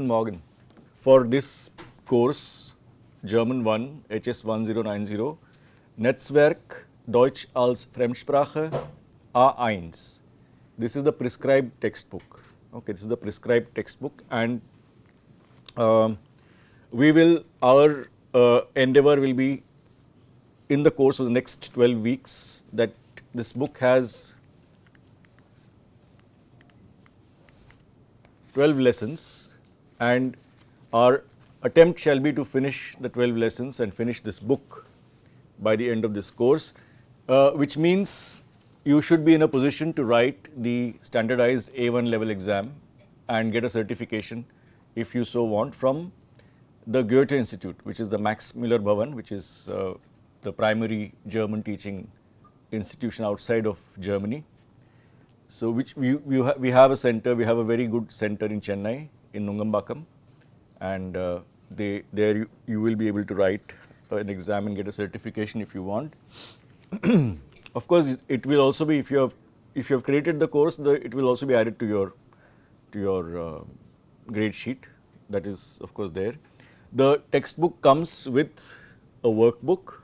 Guten Morgen. For this course, German 1, HS 1090, Netzwerk Deutsch als Fremdsprache A1. This is the prescribed textbook. Okay, this is the prescribed textbook, and our endeavor will be in the course of the next 12 weeks that this book has 12 lessons, and our attempt shall be to finish the 12 lessons and finish this book by the end of this course, which means you should be in a position to write the standardized A1 level exam and get a certification if you so want from the Goethe Institute, which is the Max Müller Bhavan, which is the primary German teaching institution outside of Germany. So which we have a center, we have a very good center in Chennai, in Nungambakkam, and there you will be able to write an exam and get a certification if you want. Of course, it will also be, if you have created the course, it will also be added to your grade sheet. That is of course there. The textbook comes with a workbook,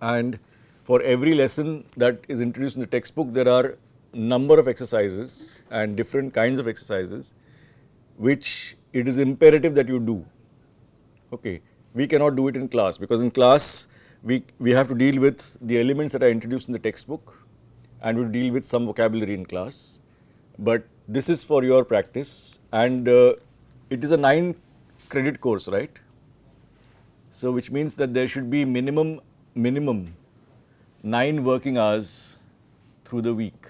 and for every lesson that is introduced in the textbook, there are number of exercises and different kinds of exercises which it is imperative that you do. Okay, we cannot do it in class, because in class we have to deal with the elements that are introduced in the textbook, and we deal with some vocabulary in class. But this is for your practice, and it is a 9-credit course, right? So which means that there should be minimum 9 working hours through the week.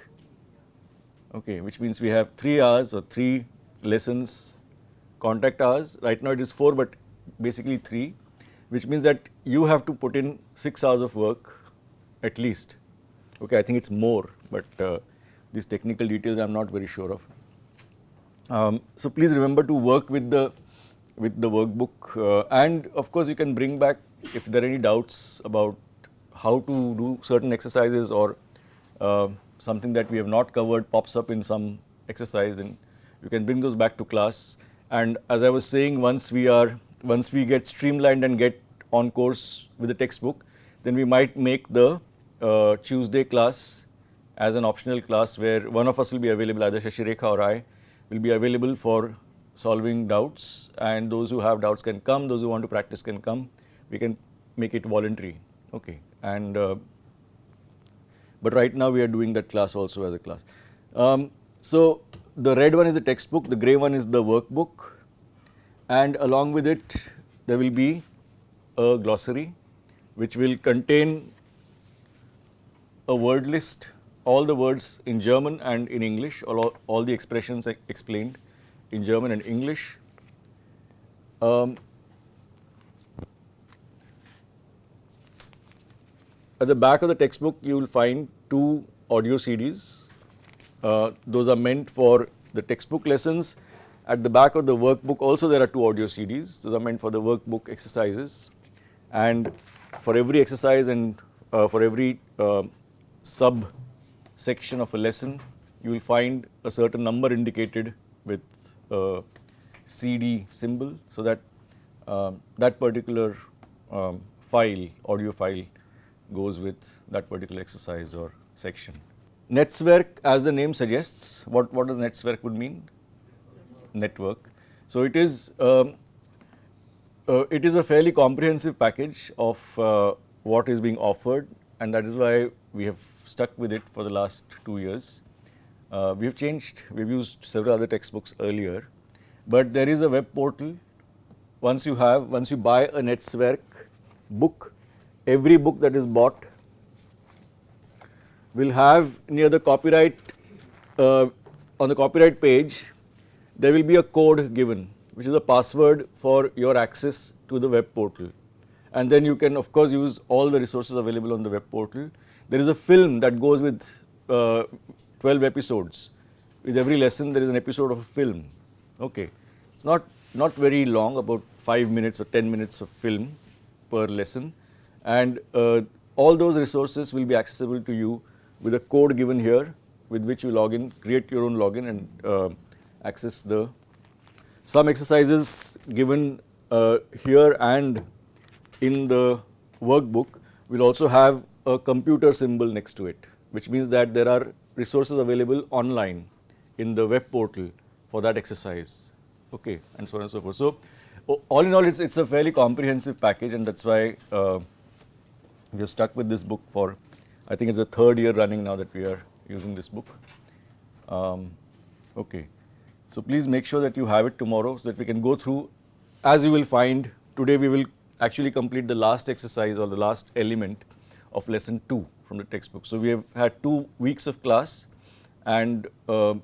Okay, which means we have 3 hours or 3 lessons, contact hours. Right now it is 4, but basically 3, which means that you have to put in 6 hours of work at least. Okay, I think it's more, but these technical details I'm not very sure of. So please remember to work with the workbook, and of course you can bring back if there are any doubts about how to do certain exercises, or something that we have not covered pops up in some exercise, and you can bring those back to class. And as I was saying, once we get streamlined and get on course with the textbook, then we might make the Tuesday class as an optional class, where one of us will be available, either Shashirekha or I will be available for solving doubts, and those who have doubts can come, those who want to practice can come. We can make it voluntary. Okay, and but right now we are doing that class also as a class. So the red one is the textbook, the grey one is the workbook, and along with it there will be a glossary which will contain a word list, all the words in German and in English, all the expressions explained in German and English. At the back of the textbook you will find 2 audio CDs. Those are meant for the textbook lessons. At the back of the workbook also there are 2 audio CDs. Those are meant for the workbook exercises, and for every exercise and for every sub section of a lesson you will find a certain number indicated with a CD symbol, so that that particular audio file goes with that particular exercise or section. Netzwerk, as the name suggests, what does Netzwerk would mean? Network. So it is a fairly comprehensive package of what is being offered, and that is why we have stuck with it for the last 2 years. We've used several other textbooks earlier, but there is a web portal. Once you buy a Netzwerk book, every book that is bought will have near the copyright, on the copyright page, there will be a code given, which is a password for your access to the web portal. And then you can of course use all the resources available on the web portal. There is a film that goes with 12 episodes. With every lesson there is an episode of a film. Okay, it's not very long, about 5 minutes or 10 minutes of film per lesson, and all those resources will be accessible to you with a code given here, with which you log in, create your own login and access the some exercises given here and in the workbook will also have a computer symbol next to it, which means that there are resources available online in the web portal for that exercise, okay, and so on and so forth. So, all in all, it's a fairly comprehensive package, and that's why we have stuck with this book for, I think it's the 3rd year running now that we are using this book. Okay, so please make sure that you have it tomorrow so that we can go through. As you will find, today we will actually complete the last exercise or the last element of lesson 2 from the textbook. So we have had 2 weeks of class, and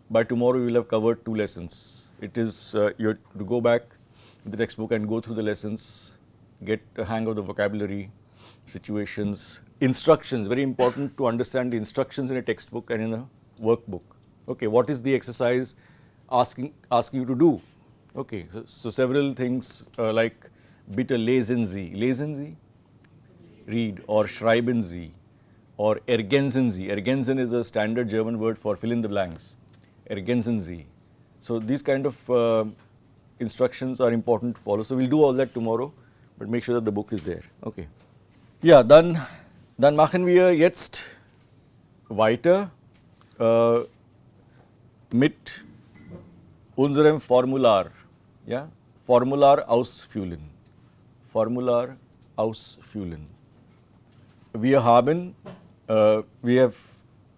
by tomorrow we will have covered 2 lessons. It is you have to go back to the textbook and go through the lessons, get a hang of the vocabulary, situations, instructions. Very important to understand the instructions in a textbook and in a workbook. Okay, what is the exercise asking you to do? Okay, so several things like bitte lesen Sie, lesen Sie, read, or schreiben Sie, or ergänzen Sie. Ergänzen is a standard German word for fill in the blanks. Ergänzen Sie. So these kind of instructions are important to follow. So we'll do all that tomorrow, but make sure that the book is there. Okay. Ja, dann machen wir jetzt weiter mit unserem Formular. Ja, Formular ausfüllen. Formular ausfüllen. We have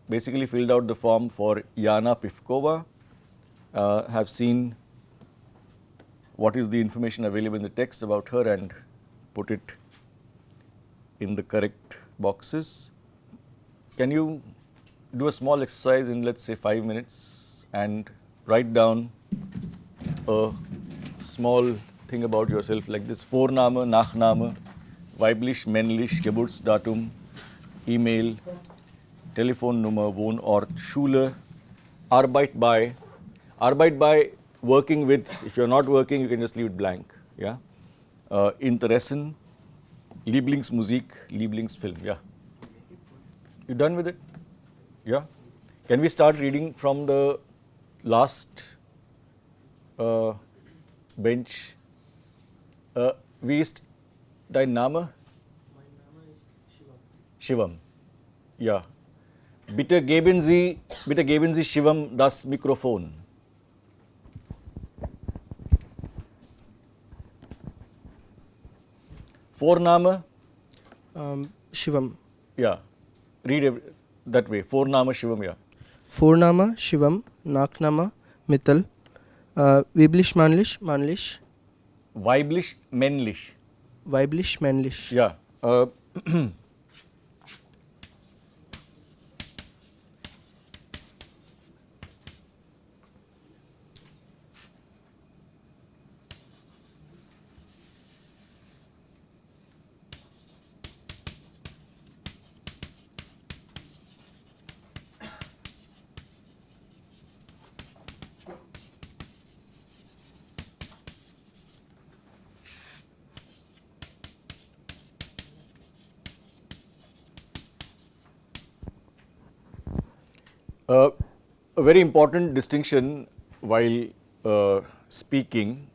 basically filled out the form for Jana Pivkova, have seen what is the information available in the text about her and put it in the correct boxes. Can you do a small exercise in, let's say, 5 minutes and write down a small thing about yourself like this: Vorname, Nachname, weiblich, männlich, Geburtsdatum, E-Mail, Telefonnummer, Wohnort, Schule, Arbeit bei. Arbeit bei, working with. If you're not working, you can just leave it blank. Yeah. Interessen, Lieblingsmusik, Lieblingsfilm. Yeah. You done with it? Yeah. Can we start reading from the last bench? Wie ist dein Name? Mein Name ist Shivam. Shivam. Ja. Bitte geben Sie Shivam das Mikrofon. Vorname? Shivam. Yeah. Read that way. Vorname Shivam, yeah. Vorname Shivam, Nachname Mittal, weiblich, männlich, männlich, Weiblich, männlich. weiblich, männlich. Yeah. A very important distinction while speaking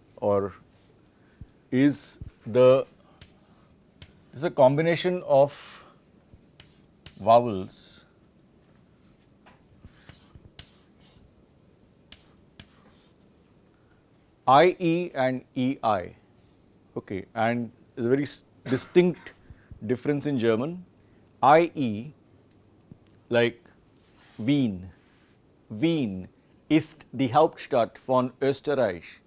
is a combination of vowels IE and EI. Okay, and there's a very distinct difference in German. IE, like Wien. Wien ist die Hauptstadt von Österreich.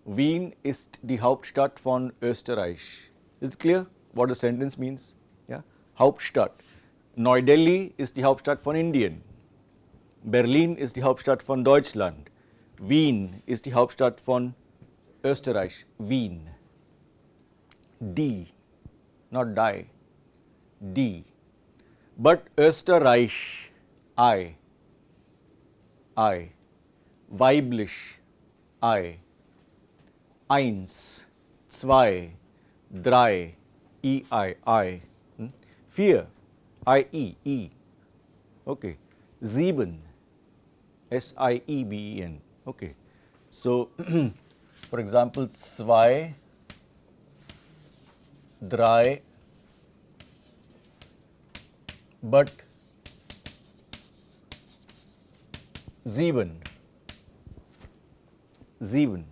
Wien ist die Hauptstadt von Österreich. Is it clear what the sentence means? Yeah? Hauptstadt. Neu Delhi ist die Hauptstadt von Indien. Berlin ist die Hauptstadt von Deutschland. Wien ist die Hauptstadt von Österreich. Wien. Die, not die. Die. But Österreich, I. Weiblich, I. Eins, zwei, drei, I. Vier, I. Okay. Sieben, SIEBEN. Okay. So For example, zwei, drei, but sieben. Sieben.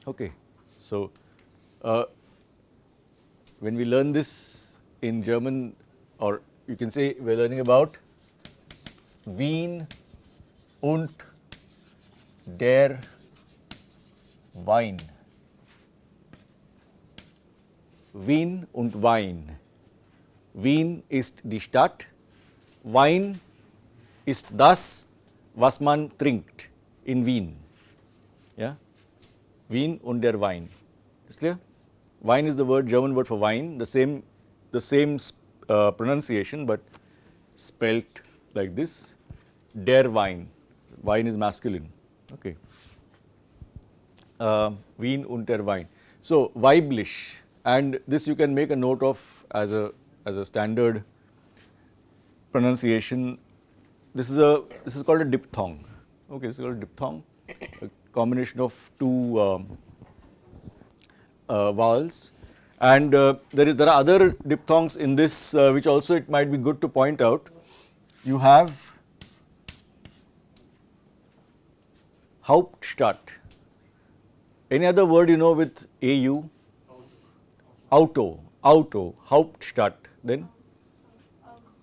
Okay. So, when we learn this in German, or you can say we are learning about Wien und der Wein. Wien und Wein. Wien ist die Stadt, Wein ist das, was man trinkt in Wien. Yeah? Wien und der Wein. Is clear? Wein is the German word for wine, the same pronunciation, but spelt like this. Der Wein. Wein is masculine. Okay. Wien und der Wein. So, weiblich, and this you can make a note of as a standard pronunciation. This is called a diphthong. Okay, this is called a diphthong, a combination of two vowels, and there are other diphthongs in this, which also it might be good to point out. You have Hauptstadt. Any other word you know with AU? Auto, Hauptstadt. Then?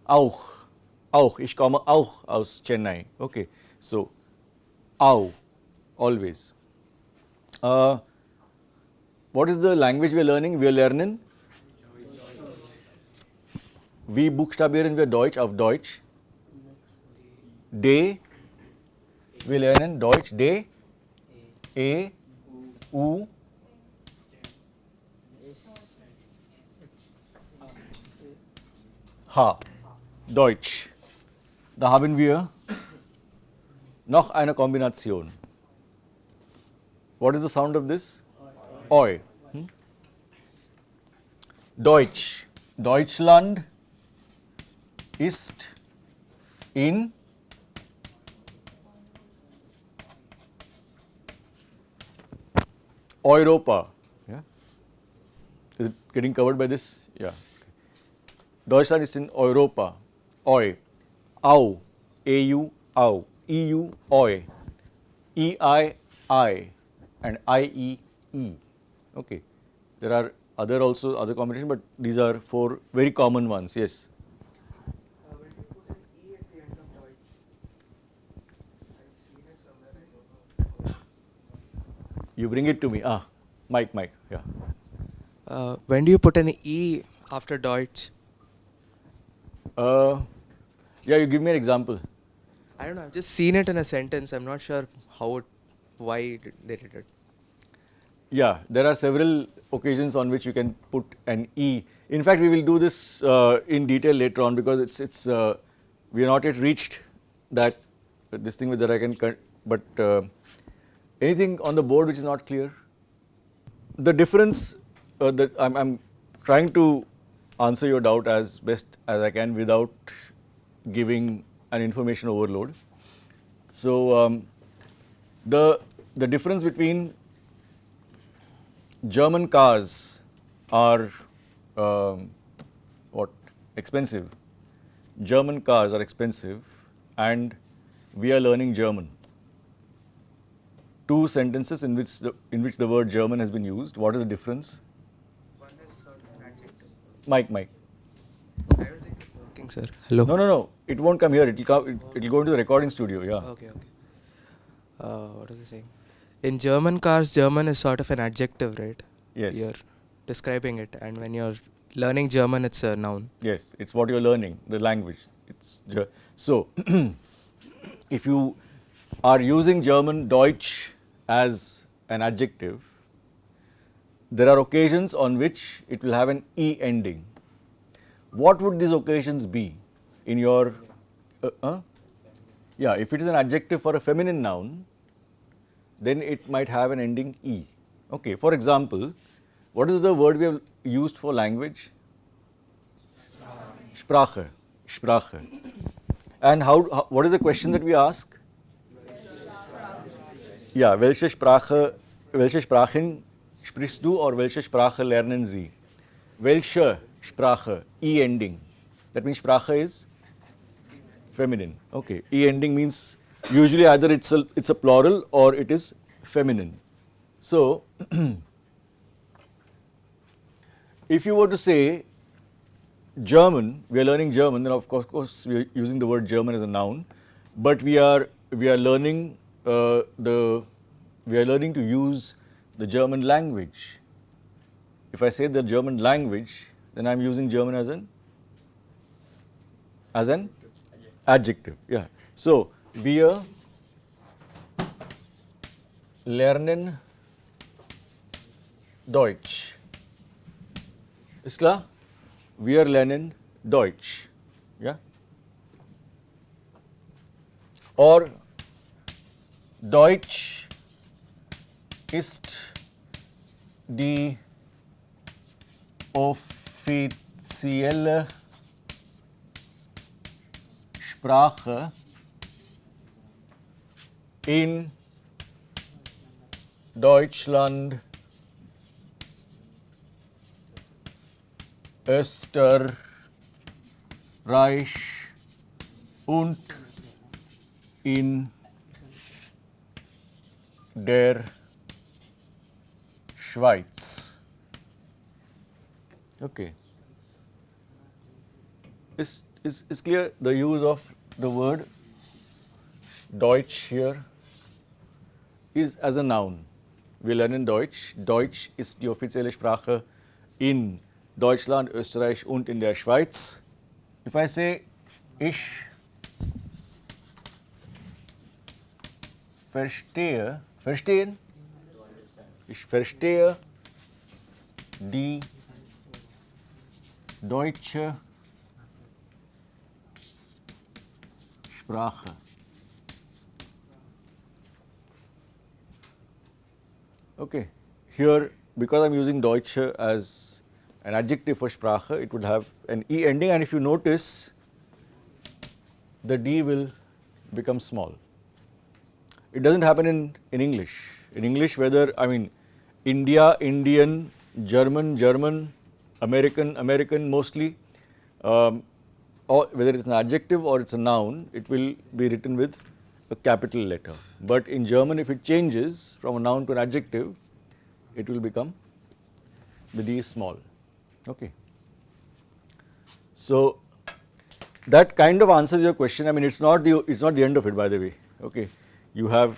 Auch. Ich komme auch aus Chennai. Okay, so au, always. What is the language we are learning? Wir lernen. Wie buchstabieren wir Deutsch auf Deutsch? D. Wir lernen Deutsch. D. E. U. H. Deutsch. Da haben wir noch eine Kombination. What is the sound of this? Oi. Deutsch. Deutschland ist in Europa. Yeah? Is it getting covered by this? Yeah. Deutschland is in Europa. Oi. Au. AU. Au. EU. Oi. EI. I. And IE. E. Okay. There are other combinations, but these are four very common ones. Yes. When you put an E at the end of Deutsch, I've seen it somewhere, I don't know. You bring it to me. Mike. Yeah. When do you put an E after Deutsch? Yeah, you give me an example. I don't know, I've just seen it in a sentence. I'm not sure why they did it. Yeah, there are several occasions on which you can put an E. In fact, we will do this in detail later on, because it's we are not yet reached that this thing that I can. But anything on the board which is not clear? The difference that I'm trying to answer your doubt as best as I can without giving an information overload. So the difference between German cars are expensive. German cars are expensive, and we are learning German. Two sentences in which the word German has been used. What is the difference? One is sort of an adjective. Mike. I don't think it's working, sir. Hello? No. It won't come here. It'll go into the recording studio. Yeah. Okay. What was I saying? In German cars, German is sort of an adjective, right? Yes. You're describing it, and when you're learning German, it's a noun. Yes, it's what you're learning, the language. So, if you are using German Deutsch as an adjective, there are occasions on which it will have an E ending. What would these occasions be in your, yeah, if it is an adjective for a feminine noun, then it might have an ending E. Okay, for example, what is the word we have used for language? Sprache. And what is the question that we ask? Ja, welche Sprachen sprichst du or welche Sprache lernen Sie? Welche Sprache, E ending. That means Sprache is feminine. Okay, E ending means usually either it's a plural or it is feminine. So, if you were to say German, we are learning German, then of course we are using the word German as a noun, but we are learning to use the German language. If I say the German language, then I am using German as an adjective. Yeah. So wir lernen Deutsch. Ist klar? Wir lernen Deutsch. Ja? Or Deutsch ist die offizielle Sprache in Deutschland, Österreich und in der Schweiz. Okay. Is clear the use of the word Deutsch here is as a noun. Wir lernen Deutsch. Deutsch ist die offizielle Sprache in Deutschland, Österreich und in der Schweiz. If I say ich verstehen, ich verstehe die deutsche Sprache. Okay, here because I am using Deutsche as an adjective for Sprache, it would have an E ending, and if you notice, the D will become small. It doesn't happen in English. In English, whether, I mean, India, Indian, German, German, American, American mostly, or whether it's an adjective or it's a noun, it will be written with a capital letter. But in German, if it changes from a noun to an adjective, it will become, the D is small. Okay. So that kind of answers your question. I mean, it's not the end of it, by the way. Okay, you have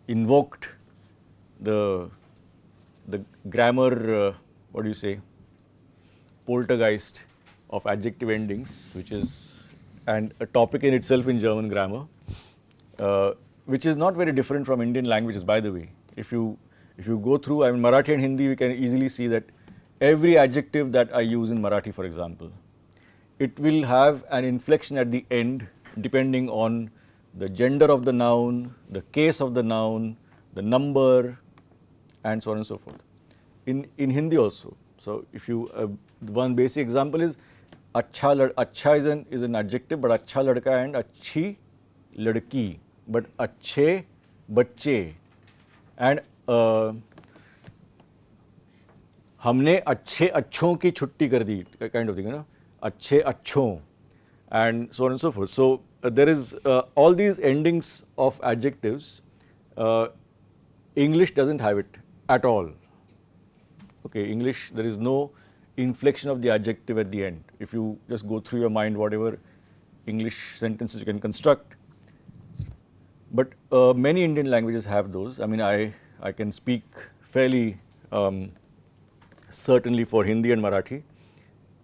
invoked the grammar, what do you say, poltergeist of adjective endings, which is and a topic in itself in German grammar, which is not very different from Indian languages, by the way. If you go through, I mean, Marathi and Hindi, we can easily see that every adjective that I use in Marathi, for example, it will have an inflection at the end depending on the gender of the noun, the case of the noun, the number, and so on and so forth. In Hindi also. So if you, one basic example is अच्छा is an adjective, but अच्छा लड़का and अच्छी लड़की, but अच्छे बच्चे, and हमने अच्छे अच्छों की छुट्टी कर दी, kind of thing, you know, अच्छे अच्छों, and so on and so forth. So there is all these endings of adjectives. English doesn't have it at all. Okay, English, there is no inflection of the adjective at the end. If you just go through your mind whatever English sentences you can construct, but many Indian languages have those. I mean, I can speak fairly certainly for Hindi and Marathi,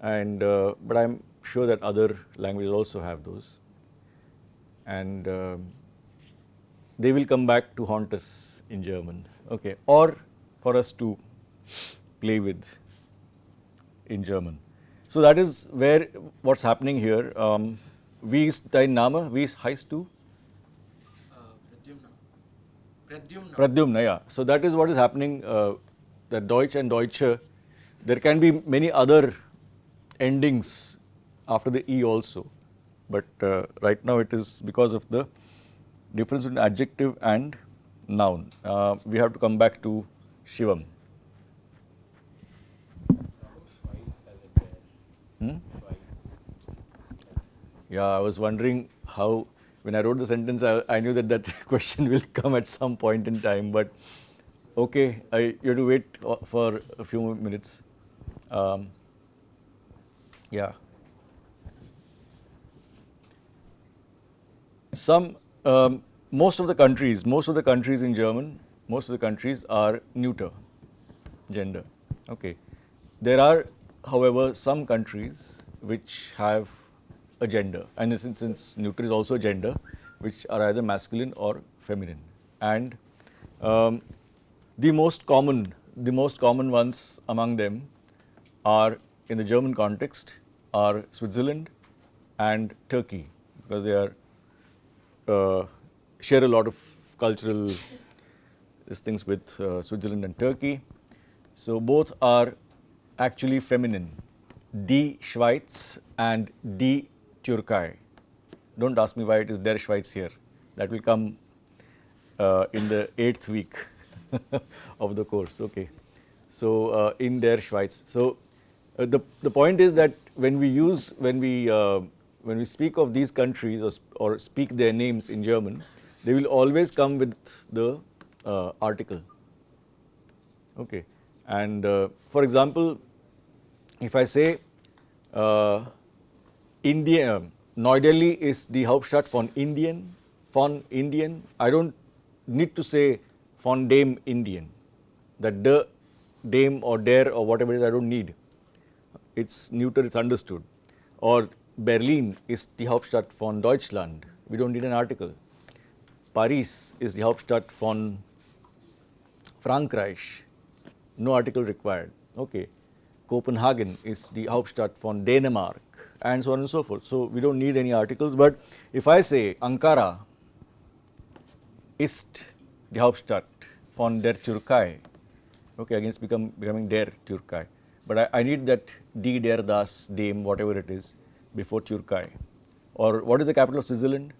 and but I'm sure that other languages also have those, and they will come back to haunt us in German. Okay, or for us to play with in German. So that is where what's happening here. Wie ist dein Name? Wie heißt du? Pradyumna, yeah. So that is what is happening, that Deutsch and Deutsche, there can be many other endings after the E also, but right now it is because of the difference between adjective and noun. We have to come back to Shivam. Hmm? Yeah, I was wondering how, when I wrote the sentence, I knew that that question will come at some point in time, but okay, you have to wait for a few more minutes. Yeah. Most of the countries in German, most of the countries are neuter gender. Okay. There are, however, some countries which have a gender, and since neuter is also gender, which are either masculine or feminine. And um, the most common ones among them are, in the German context, are Switzerland and Turkey, because they are share a lot of cultural things with Switzerland and Turkey. So both are actually feminine, Die Schweiz and Die Türkei. Don't ask me why it is Der Schweiz here. That will come in the 8th week of the course. Okay. So in Der Schweiz. So the point is that when we speak of these countries or speak their names in German, they will always come with the article. Okay. And for example, if I say India, Neu Delhi is the Hauptstadt von Indien, I don't need to say von dem Indien. That the, dem or der or whatever it is, I don't need. It's neuter, it's understood. Or Berlin is die Hauptstadt von Deutschland. We don't need an article. Paris is die Hauptstadt von Frankreich. No article required. Okay. Copenhagen is die Hauptstadt von Dänemark, and so on and so forth. So we don't need any articles. But if I say Ankara ist die Hauptstadt von der Türkei, okay, again it's becoming der Türkei. But I need that die, der, das, dem, whatever it is, before Türkei. Or what is the capital of Switzerland?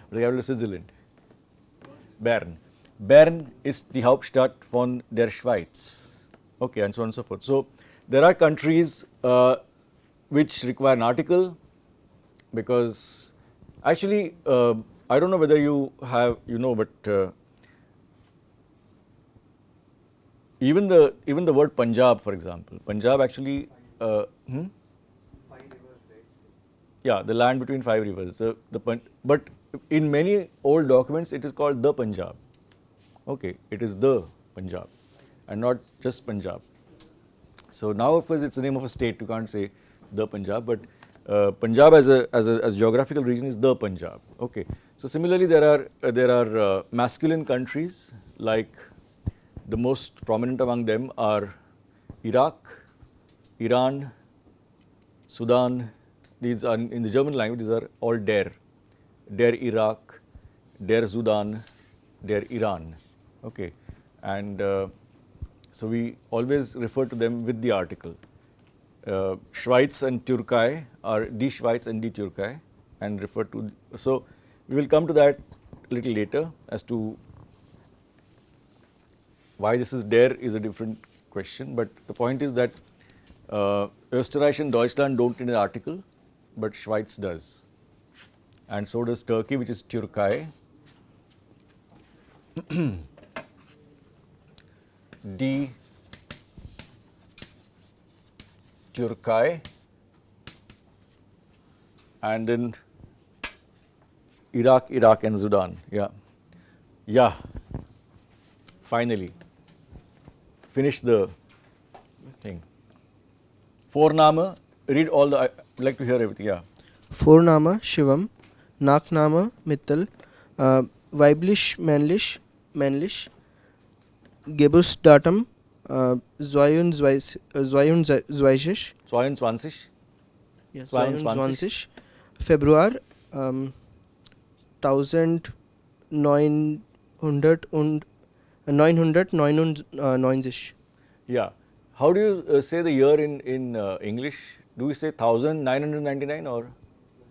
The capital of Switzerland? Bern. Bern is die Hauptstadt von der Schweiz. Okay, and so on and so forth. So there are countries which require an article, because actually I don't know whether you know, but even the word Punjab, for example, Punjab actually 5 rivers, right? yeah, the land between 5 rivers. But in many old documents it is called the Punjab. Okay, it is the Punjab and not just Punjab. So now of course it's the name of a state, you can't say the Punjab, but Punjab as a geographical region is the Punjab. Okay. So similarly there are masculine countries, like the most prominent among them are Iraq, Iran, Sudan. These are in the German language, these are all der Iraq, der Sudan, der Iran. Okay. And so we always refer to them with the article. Schweiz and Türkei are die Schweiz and die Türkei, and refer to. So we will come to that a little later as to why this is der is a different question. But the point is that Österreich and Deutschland don't need an article, but Schweiz does, and so does Turkey, which is Türkei. Die Türkei, and then Iraq and Sudan. Yeah. Finally, finish the thing. Vorname, read all the. I'd like to hear everything. Yeah. Vorname Shivam, Nachname Mittel, weiblich männlich, Geburtsdatum 22. 22. Februar 1999. Yeah. How do you say the year in English? Do we say 1999 or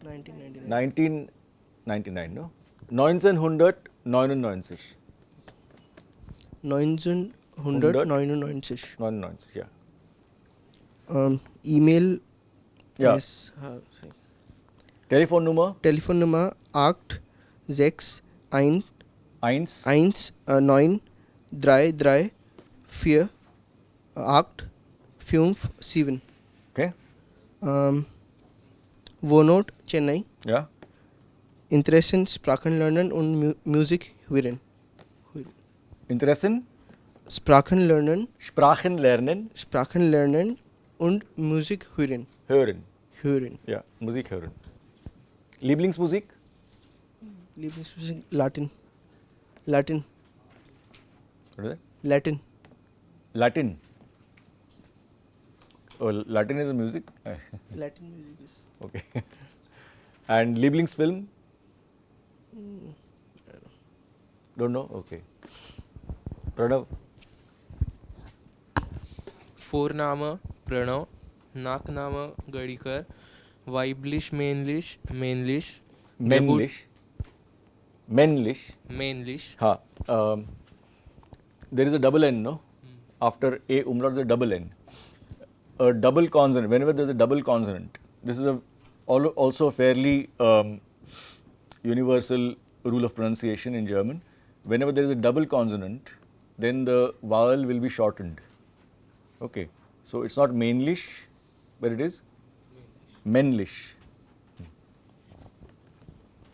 1999. 1999? No. 1999. 1999. 99. Yeah. Email. Yeah. Yes. Sorry. Telefonnummer. Telefonnummer 8 6 1 Eins. 1 9 3 3 4 8 5 7. Okay. Wohnort Chennai. Yeah. Interessen Sprachenlernen und Musik hören. Interessen. Sprachenlernen Sprachen lernen. und Musik hören. Hören. Hören. Ja. Musik hören. Lieblingsmusik. Lieblingsmusik Latin. Latin. What is that? Latin. Latin. Oh, Latin is a music. Latin music is. Okay. And Lieblingsfilm. Don't know. Okay. Pranav. Vorname Pranav, Nachname Gadikar, Weiblich Männlich Männlich, Männlich. Ha. There is a double N, no? After A umlaut, there is a double N. A double consonant. Whenever there is a double consonant, this is also a fairly universal rule of pronunciation in German. Whenever there is a double consonant, then the vowel will be shortened. Okay. So it's not männlich, but it is männlich.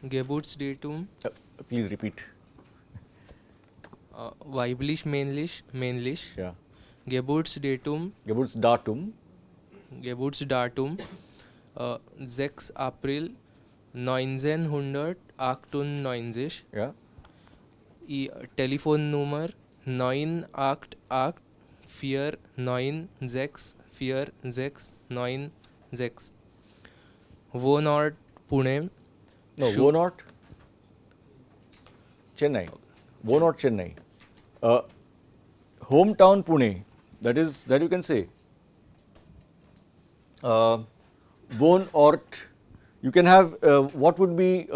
Geburtsdatum Please repeat. Weiblich Männlich Männlich, Yeah. Geburtsdatum Geburtsdatum. 6 April 1998. Yeah. Telefonnummer 988 496 4696. Wohnort Pune. No, Wohnort Chennai. Wohnort Chennai. Hometown Pune. That you can say. Wohnort. You can have what would be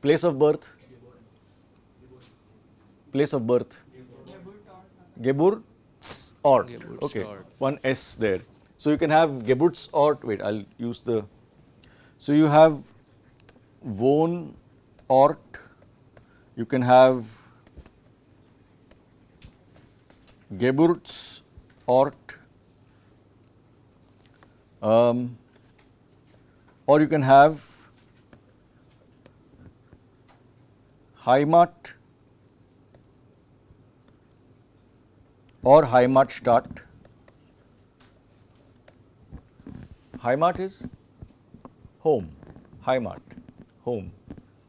place of birth? Place of birth. Geburtsort. Okay, Geburtsort. one S there. So you can have Geburtsort. Wait, I'll use the. So you have Wohnort. You can have Geburtsort. Or you can have Heimat or Heimatstadt. Heimat is home, Heimat, home,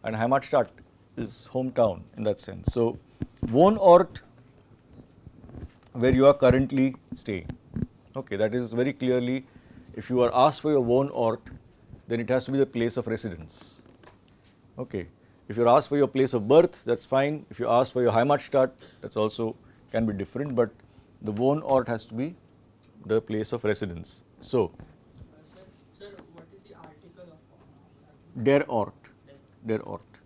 and Heimatstadt is hometown in that sense. So, Wohnort, where you are currently staying. Okay, that is very clearly, if you are asked for your Wohnort, then it has to be the place of residence. Okay. If you're asked for your place of birth, that's fine. If you ask for your Heimatstadt, that's also can be different, but the Wohnort has to be the place of residence. So, Sir, what is the article of der Ort, der Ort,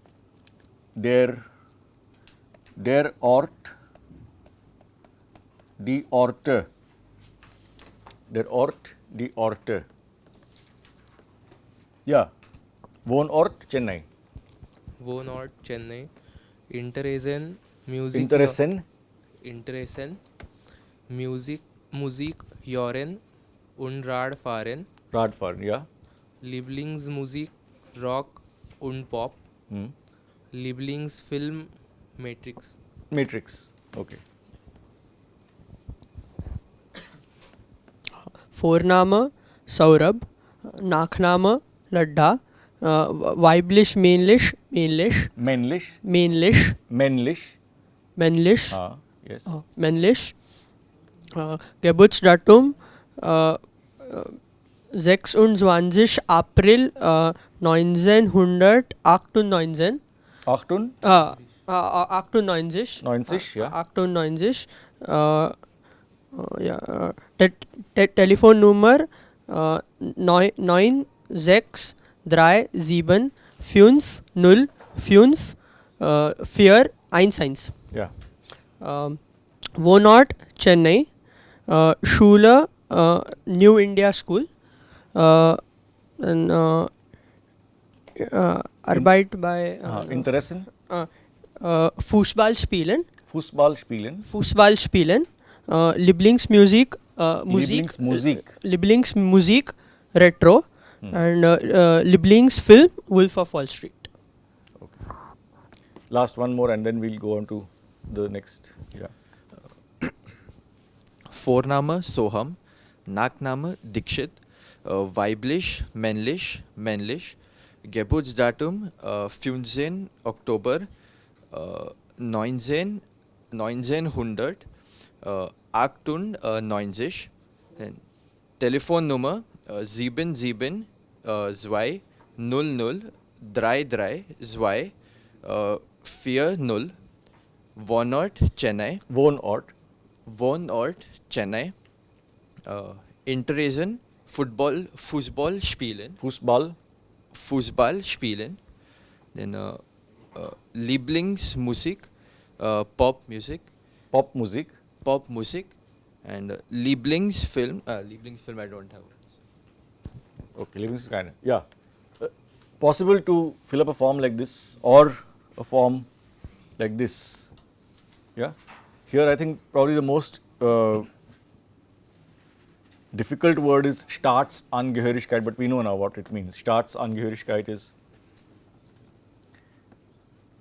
der Ort, die Orte, der Ort, die Orte. Yeah, Wohnort Chennai. Wohnort Chennai. Interessen Musik hören und Radfahren. Radfahren, yeah. Lieblingsmusik Rock und Pop. Lieblingsfilm Matrix. Matrix, okay. Vorname Saurabh, Nachname Ladda, weiblich männlich Männlich, männlich männlich, yes. männlich, Geburtsdatum 26 April 1998. 98, 90, ja. 98, ja, Telefonnummer neun, sechs, drei, sieben, fünf, null, fünf, vier, eins. Yeah. Wohnort, Chennai. Schule, New India School. And Arbeit bei Interessen. Fußball spielen. Fußball spielen. Fußball spielen. Lieblingsmusik, Lieblingsmusik. Lieblingsmusik, Retro. And Lieblingsfilm, Wolf of Wall Street. Last one more and then we'll go on to the next. Yeah. Vorname Soham, Nachname Dikshit, weiblich, männlich, Geburtsdatum 15. Oktober 1900, 98, then Telefonnummer 77 2 00 33 2 40, Wohnort Chennai, Chennai, Interessen Fußball spielen, then Lieblingsmusik Popmusik, and Lieblingsfilm I don't have. Okay, Lieblingsmusik. Kind of. Yeah. Possible to fill up a form like this or a form like this. Yeah. Here I think probably the most difficult word is Staatsangehörigkeit, but we know now what it means. Staatsangehörigkeit is,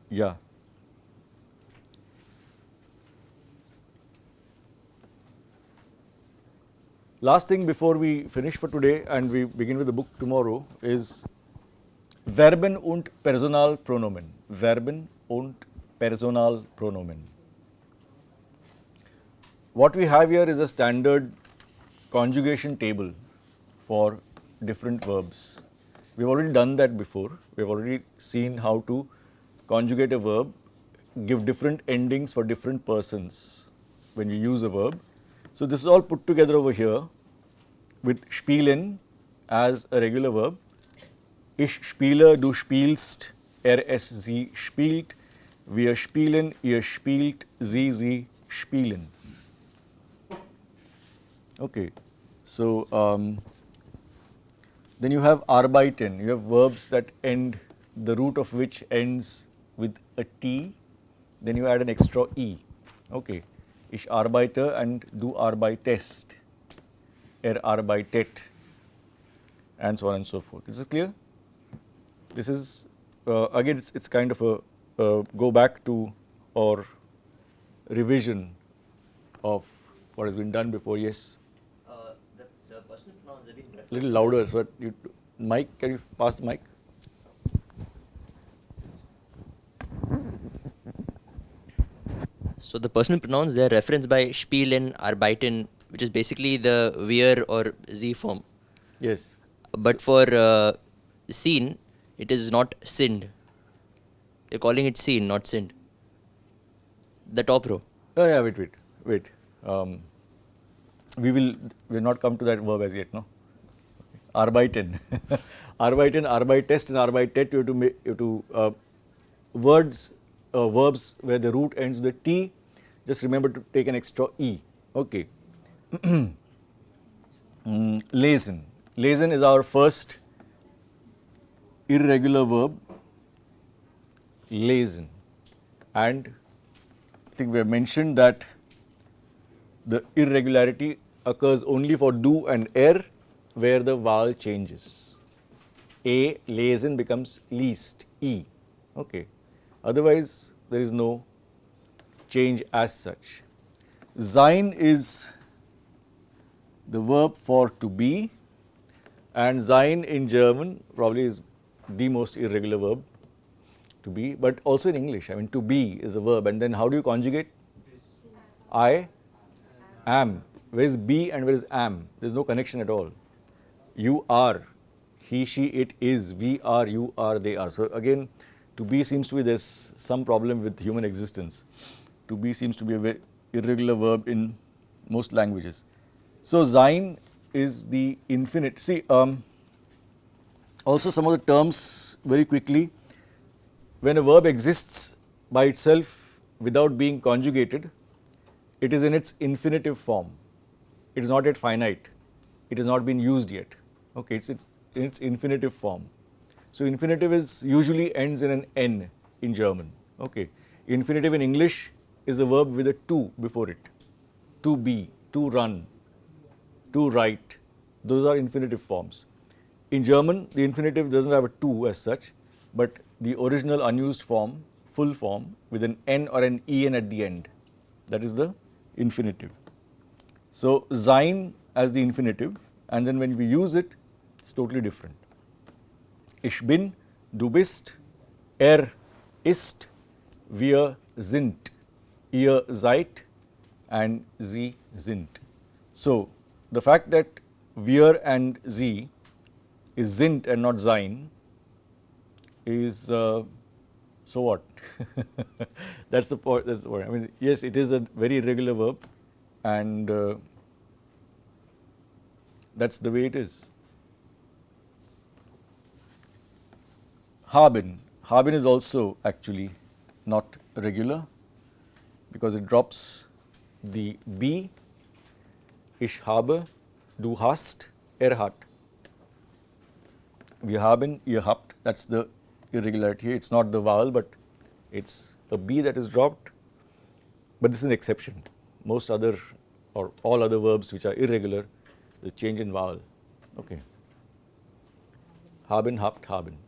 yeah. Last thing before we finish for today and we begin with the book tomorrow is Verben und Personalpronomen. Verben und Personalpronomen. What we have here is a standard conjugation table for different verbs. We've already done that before. We've already seen how to conjugate a verb, give different endings for different persons when you use a verb. So this is all put together over here with spielen as a regular verb. Ich spiele, du spielst, sie spielt, wir spielen, ihr spielt, sie spielen. Okay, so then you have arbeiten. You have verbs that end, the root of which ends with a T, then you add an extra E. Okay, ich arbeite and du arbeitest, arbeitet, and so on and so forth. This is clear? This is, again, it's kind of a go back to or revision of what has been done before. Yes? The personal pronouns have been referred Little louder, so that you, mic, can you pass the mic? So the personal pronouns, they are referenced by spielen, arbeiten, which is basically the wir or sie form. Yes. But for seen, it is not sinned. You're calling it seen, not sinned. The top row. Oh yeah, wait. We'll not come to that verb as yet, no? Arbeiten. Arbeiten, arbeitest and arbeitet, you have to verbs where the root ends with a T, just remember to take an extra E. Okay. Lesen. Lesen is our first irregular verb. Lesen. And I think we have mentioned that the irregularity occurs only for do and where the vowel changes. A, lesen becomes least, E. Okay. Otherwise, there is no change as such. Sein is the verb for to be, and sein in German probably is the most irregular verb, to be, but also in English. I mean, to be is the verb, and then how do you conjugate? I am. Where is be and where is am? There is no connection at all. You are, he, she, it is, we are, you are, they are. So again, to be seems to be there's some problem with human existence. To be seems to be a very irregular verb in most languages. So sein is the infinite. See, also some of the terms very quickly. When a verb exists by itself without being conjugated, it is in its infinitive form. It is not yet finite. It has not been used yet. Okay, it's in its infinitive form. So infinitive is usually ends in an N in German. Okay, infinitive in English is a verb with a to before it. To be, to run, to write. Those are infinitive forms. In German, the infinitive doesn't have a to as such, but the original unused form, full form, with an N or an EN at the end. That is the infinitive. So sein as the infinitive, and then when we use it, it's totally different. Ich bin, du bist, ist, wir sind, ihr seid, and sie sind. So the fact that wir and sie is sind and not sein is so what? That's the point. That's the point. I mean, yes, it is a very irregular verb, and that's the way it is. Haben. Haben is also actually not regular because it drops the B. Ich habe, du hast, hat. Wir haben, ihr habt. That's the irregularity here. It's not the vowel, but it's a B that is dropped. But this is an exception. Most other or all other verbs which are irregular, the change in vowel. Okay. Haben, habt, haben.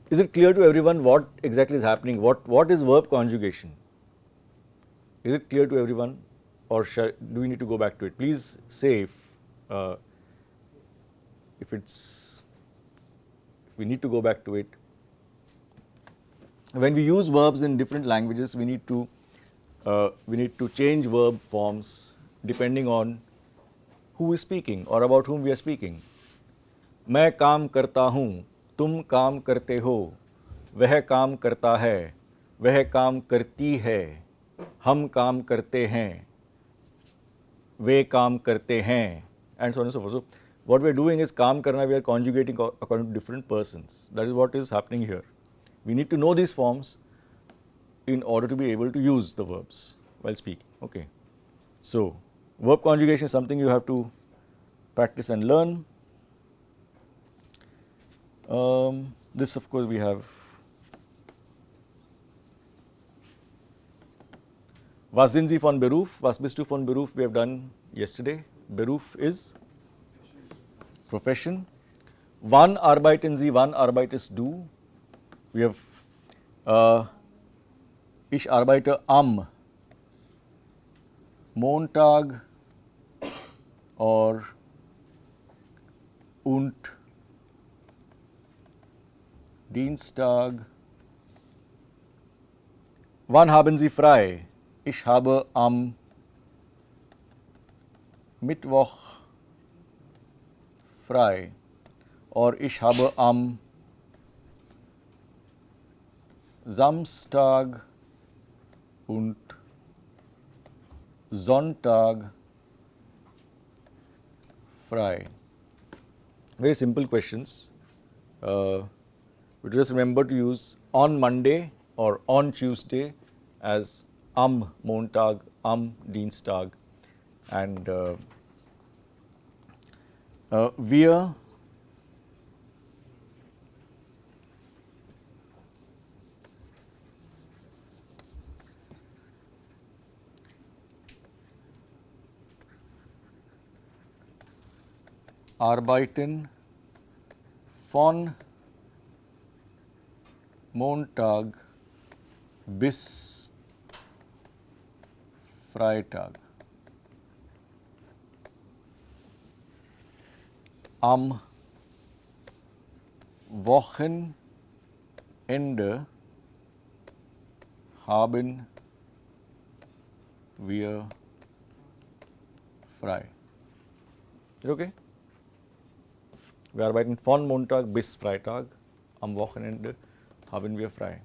Is it clear to everyone what exactly is happening? What is verb conjugation? Is it clear to everyone, or do we need to go back to it? Please say if we need to go back to it. When we use verbs in different languages, we need to change verb forms depending on who is speaking or about whom we are speaking. मैं काम करता हूँ, तुम काम करते हो, वह काम करता है, वह काम करती है, हम काम करते हैं, वे काम करते हैं, and so on and so forth. So what we are doing is काम करना, we are conjugating according to different persons. That is what is happening here. We need to know these forms in order to be able to use the verbs while speaking. Okay. So verb conjugation is something you have to practice and learn. This, of course, we have Was sind Sie von Beruf? Was bist du von Beruf? We have done yesterday. Beruf is profession. Wann arbeiten Sie? Wann arbeitest du? We have Ich arbeite am Montag or und Dienstag. Wann haben Sie frei? Ich habe am Mittwoch frei. Or ich habe am Samstag und Sonntag frei. Very simple questions. We just remember to use on Monday or on Tuesday as am Montag, am Dienstag, and wir arbeiten von Montag bis Freitag. Am Wochenende haben wir frei. Is it okay? Wir arbeiten von Montag bis Freitag. Am Wochenende haben wir frei.